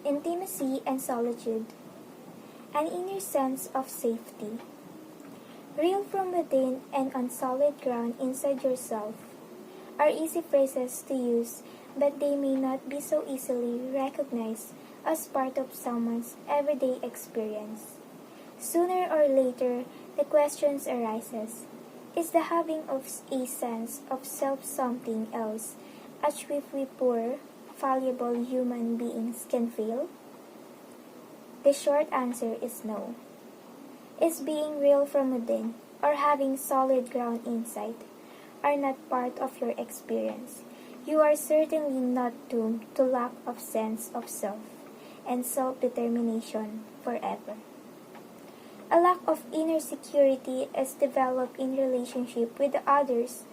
intimacy and solitude, an inner sense of safety. Real from within and on solid ground inside yourself are easy phrases to use, but they may not be so easily recognized as part of someone's everyday experience. Sooner or later, the question arises, is the having of a sense of self something else at which we poor, fallible human beings can fail? The short answer is no. Is being real from within or having solid ground inside are not part of your experience. You are certainly not doomed to lack of sense of self and self-determination forever. A lack of inner security is developed in relationship with others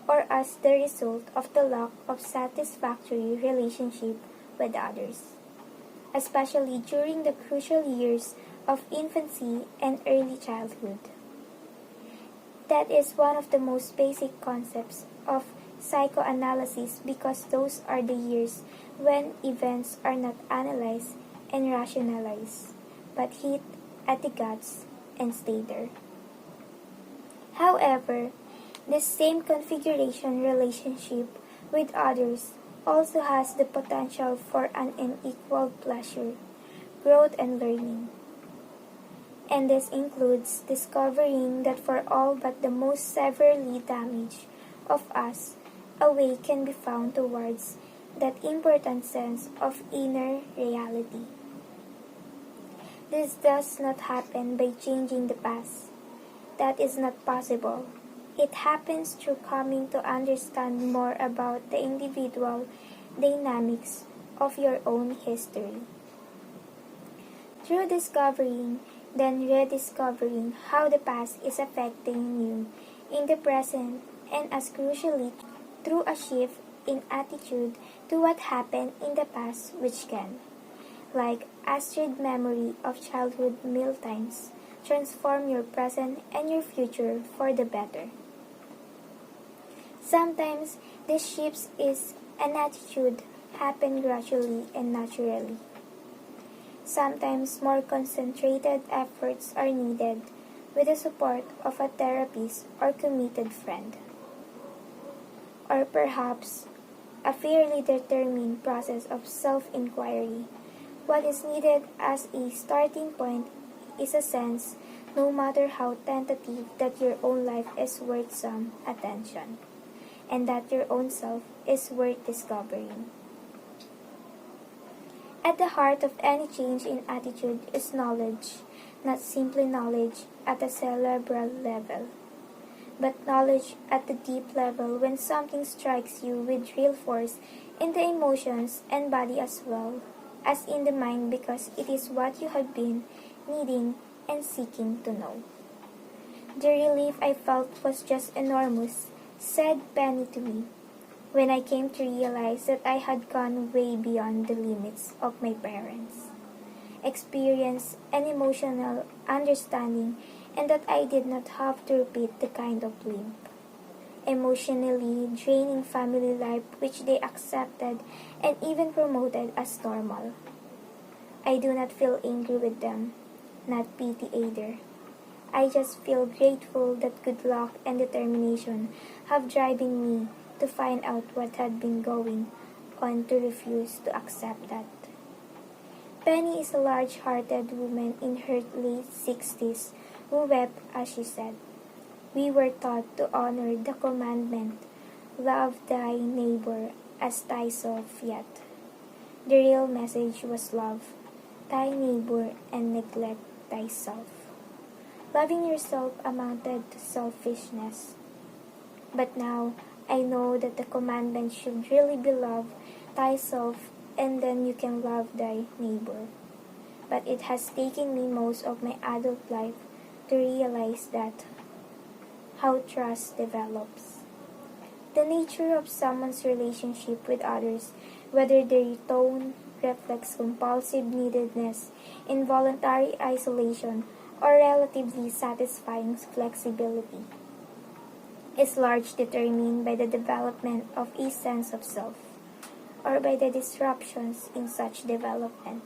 or as the result of the lack of satisfactory relationship with others, especially during the crucial years of infancy and early childhood. That is one of the most basic concepts of psychoanalysis because those are the years when events are not analyzed and rationalized, but hit at the guts and stay there. However, this same configuration relationship with others also has the potential for an unequal pleasure, growth, and learning. And this includes discovering that for all but the most severely damaged of us, a way can be found towards that important sense of inner reality. This does not happen by changing the past. That is not possible. It happens through coming to understand more about the individual dynamics of your own history. Through discovering, then rediscovering how the past is affecting you in the present, and as crucially, through a shift in attitude to what happened in the past, which can, like Astrid memory of childhood mealtimes, transform your present and your future for the better. Sometimes this shift is an attitude happen gradually and naturally. Sometimes more concentrated efforts are needed with the support of a therapist or committed friend. Or perhaps a fairly determined process of self-inquiry. What is needed as a starting point is a sense, no matter how tentative, that your own life is worth some attention, and that your own self is worth discovering. At the heart of any change in attitude is knowledge, not simply knowledge at a cerebral level, but knowledge at the deep level when something strikes you with real force in the emotions and body as well as in the mind, because it is what you have been needing and seeking to know. The relief I felt was just enormous, said Penny to me, when I came to realize that I had gone way beyond the limits of my parents' experience and emotional understanding, and that I did not have to repeat the kind of limp, emotionally draining family life which they accepted and even promoted as normal. I do not feel angry with them, not pity either. I just feel grateful that good luck and determination have driven me to find out what had been going on to refuse to accept that. Penny is a large-hearted woman in her late 60s who wept as she said, "We were taught to honor the commandment, love thy neighbor as thyself, yet the real message was love thy neighbor and neglect thyself. Loving yourself amounted to selfishness. But now I know that the commandment should really be love thyself, and then you can love thy neighbor. But it has taken me most of my adult life to realize that how trust develops. The nature of someone's relationship with others, whether their tone reflects compulsive neededness, involuntary isolation, or relatively satisfying flexibility, is largely determined by the development of a sense of self, or by the disruptions in such development.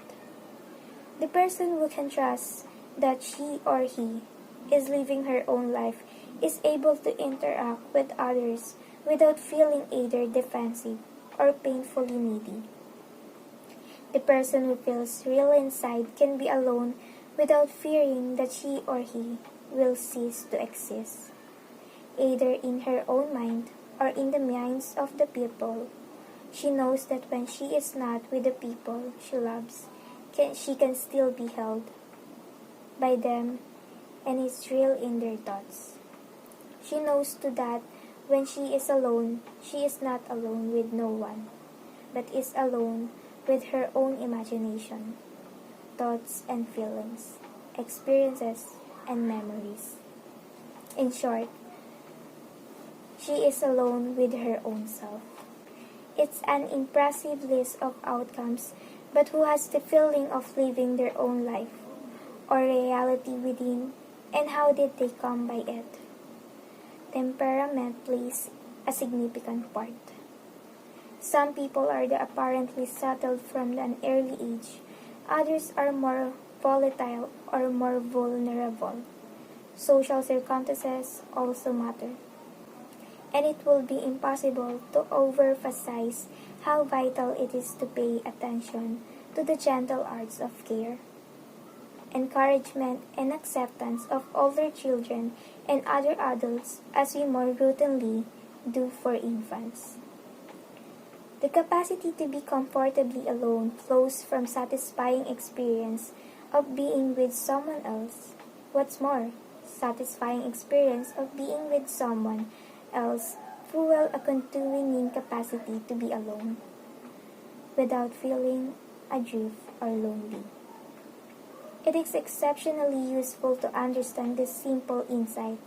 The person who can trust that she or he is living her own life is able to interact with others without feeling either defensive or painfully needy. The person who feels real inside can be alone without fearing that she or he will cease to exist, either in her own mind or in the minds of the people. She knows that when she is not with the people she loves, she can still be held by them and is real in their thoughts. She knows too that when she is alone, she is not alone with no one, but is alone with her own imagination, thoughts and feelings, experiences and memories. In short, she is alone with her own self. It's an impressive list of outcomes, but who has the feeling of living their own life, or reality within, and how did they come by it? Temperament plays a significant part. Some people are apparently settled from an early age. Others are more volatile or more vulnerable. Social circumstances also matter. And it will be impossible to overemphasize how vital it is to pay attention to the gentle arts of care, encouragement, and acceptance of older children and other adults as we more routinely do for infants. The capacity to be comfortably alone flows from satisfying experience of being with someone else. What's more, satisfying experience of being with someone else fuel a continuing capacity to be alone, without feeling adrift or lonely. It is exceptionally useful to understand this simple insight.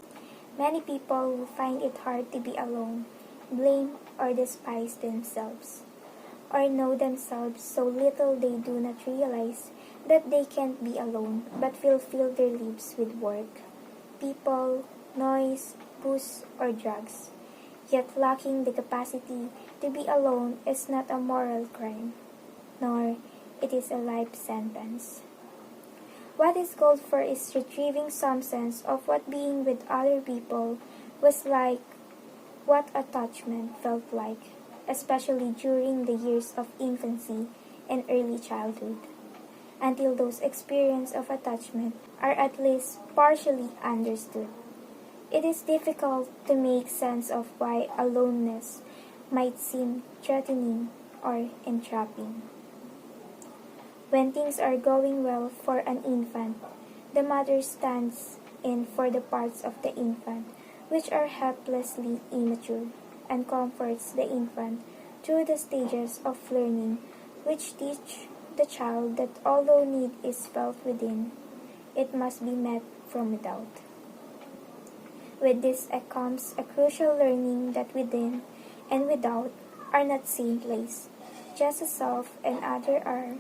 Many people who find it hard to be alone blame or despise themselves, or know themselves so little they do not realize that they can't be alone but will fill their lives with work, people, noise, booze, or drugs. Yet lacking the capacity to be alone is not a moral crime, nor it is a life sentence. What is called for is retrieving some sense of what being with other people was like, what attachment felt like, especially during the years of infancy and early childhood, until those experiences of attachment are at least partially understood. It is difficult to make sense of why aloneness might seem threatening or entrapping. When things are going well for an infant, the mother stands in for the parts of the infant which are helplessly immature, and comforts the infant through the stages of learning which teach the child that although need is felt within, it must be met from without. With this comes a crucial learning that within and without are not same place, just as self and other are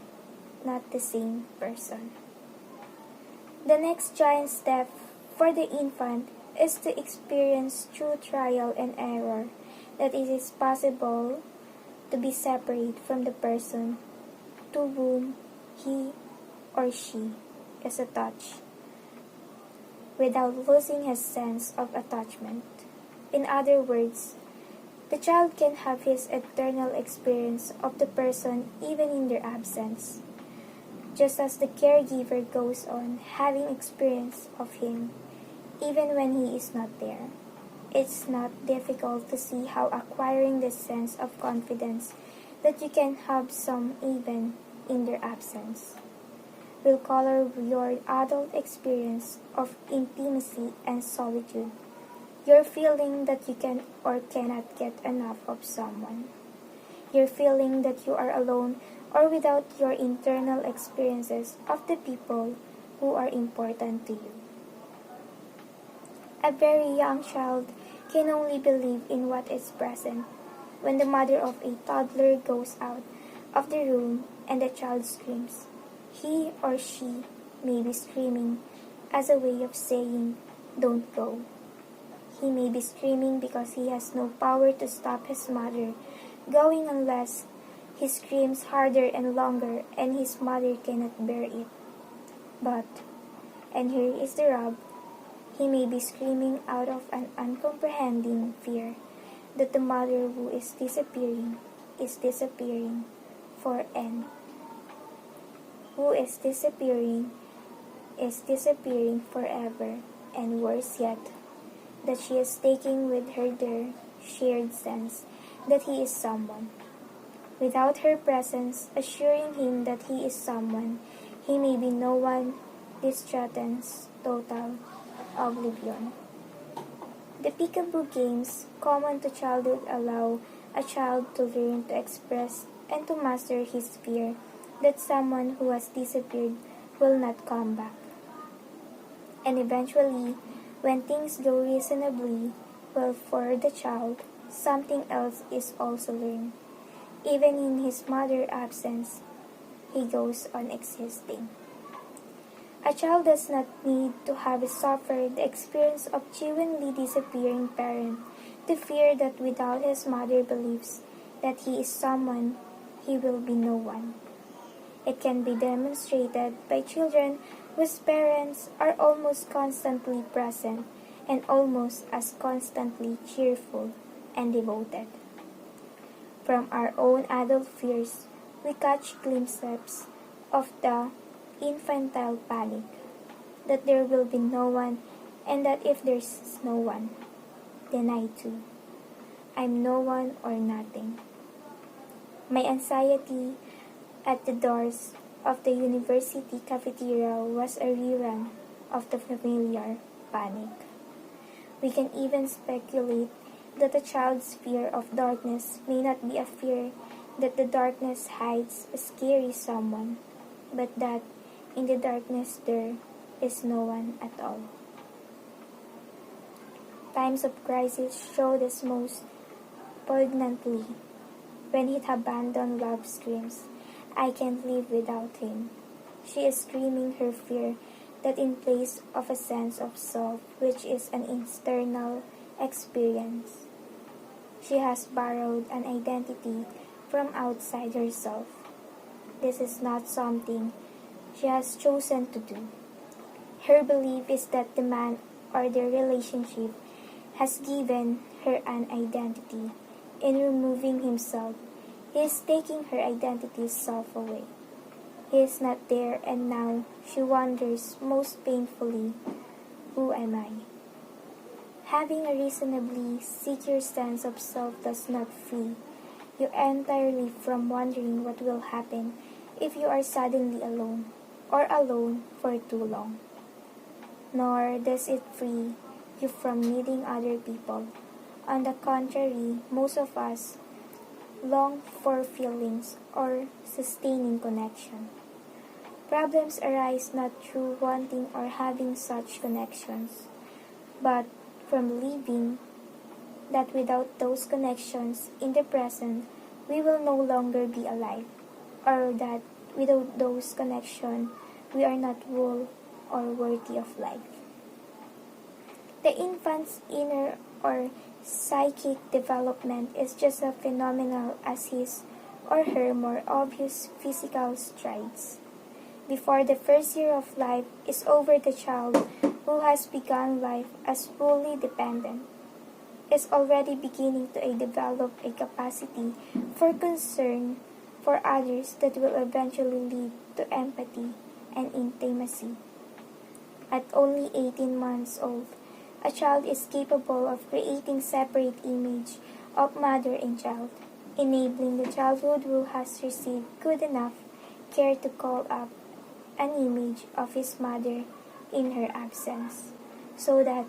not the same person. The next giant step for the infant is to experience through trial and error that it is possible to be separate from the person to whom he or she is attached without losing his sense of attachment. In other words, the child can have his eternal experience of the person even in their absence, just as the caregiver goes on having experience of him even when he is not there. It's not difficult to see how acquiring this sense of confidence that you can have some even in their absence will color your adult experience of intimacy and solitude, your feeling that you can or cannot get enough of someone, your feeling that you are alone or without your internal experiences of the people who are important to you. A very young child can only believe in what is present when the mother of a toddler goes out of the room and the child screams. He or she may be screaming as a way of saying, "Don't go." He may be screaming because he has no power to stop his mother going unless He screams harder and longer, and his mother cannot bear it. But, and here is the rub, he may be screaming out of an uncomprehending fear that the mother who is disappearing for an who is disappearing forever, and worse yet, that she is taking with her their shared sense that he is someone. Without her presence assuring him that he is someone, he may be no one. This threatens total oblivion. The peekaboo games common to childhood allow a child to learn to express and to master his fear that someone who has disappeared will not come back. And eventually, when things go reasonably well for the child, something else is also learned. Even in his mother's absence, he goes on existing. A child does not need to have suffered the experience of genuinely disappearing parent to fear that without his mother believes that he is someone, he will be no one. It can be demonstrated by children whose parents are almost constantly present and almost as constantly cheerful and devoted. From our own adult fears, we catch glimpses of the infantile panic, that there will be no one, and that if there's no one, then I too. I'm no one or nothing. My anxiety at the doors of the university cafeteria was a rerun of the familiar panic. We can even speculate that a child's fear of darkness may not be a fear that the darkness hides a scary someone, but that in the darkness there is no one at all. Times of crisis show this most poignantly when his abandoned love screams, "I can't live without him." She is screaming her fear that in place of a sense of self, which is an internal experience, she has borrowed an identity from outside herself. This is not something she has chosen to do. Her belief is that the man or the relationship has given her an identity. In removing himself, he is taking her identity self away. He is not there, and now she wonders most painfully, who am I? Having a reasonably secure sense of self does not free you entirely from wondering what will happen if you are suddenly alone, or alone for too long. Nor does it free you from needing other people. On the contrary, most of us long for feelings or sustaining connection. Problems arise not through wanting or having such connections, but from believing that without those connections in the present, we will no longer be alive, or that without those connections, we are not whole or worthy of life. The infant's inner or psychic development is just as phenomenal as his or her more obvious physical strides. Before the first year of life is over, the child who has begun life as fully dependent is already beginning to develop a capacity for concern for others that will eventually lead to empathy and intimacy. At only 18 months old, a child is capable of creating separate image of mother and child, enabling the childhood who has received good enough care to call up an image of his mother in her absence, so that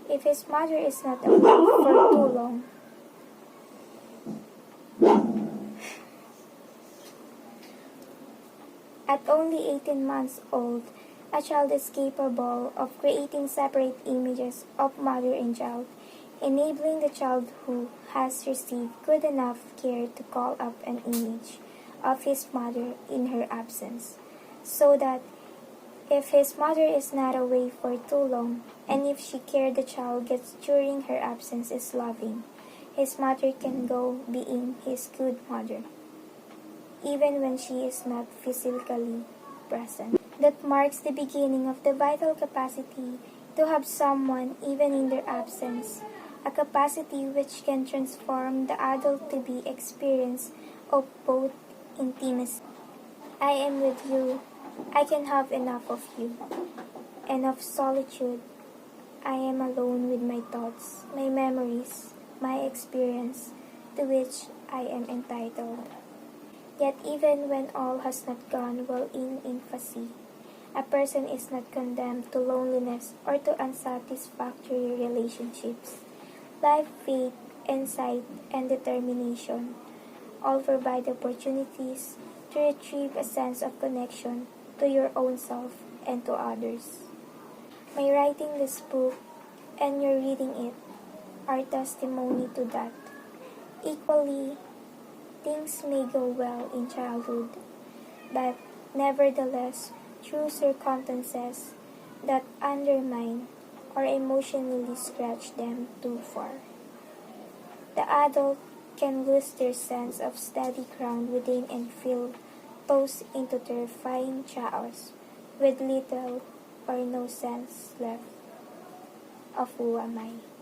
if his mother is not away for too long, at only 18 months old, a child is capable of creating separate images of mother and child, enabling the child who has received good enough care to call up an image of his mother in her absence, so that if his mother is not away for too long, and if she care the child gets during her absence is loving, his mother can go being his good mother. even when she is not physically present. That marks the beginning of the vital capacity to have someone even in their absence, a capacity which can transform the adult to be experience of both intimacy. I am with you. I can have enough of you. Enough solitude. I am alone with my thoughts, my memories, my experience, to which I am entitled. Yet even when all has not gone well in infancy, a person is not condemned to loneliness or to unsatisfactory relationships. Life, faith, insight, and determination all provide opportunities to retrieve a sense of connection to your own self and to others. My writing this book and your reading it are testimony to that. Equally, things may go well in childhood, but nevertheless, through circumstances that undermine or emotionally scratch them too far, the adult can lose their sense of steady ground within and feel tossed into terrifying chaos with little or no sense left of who am I.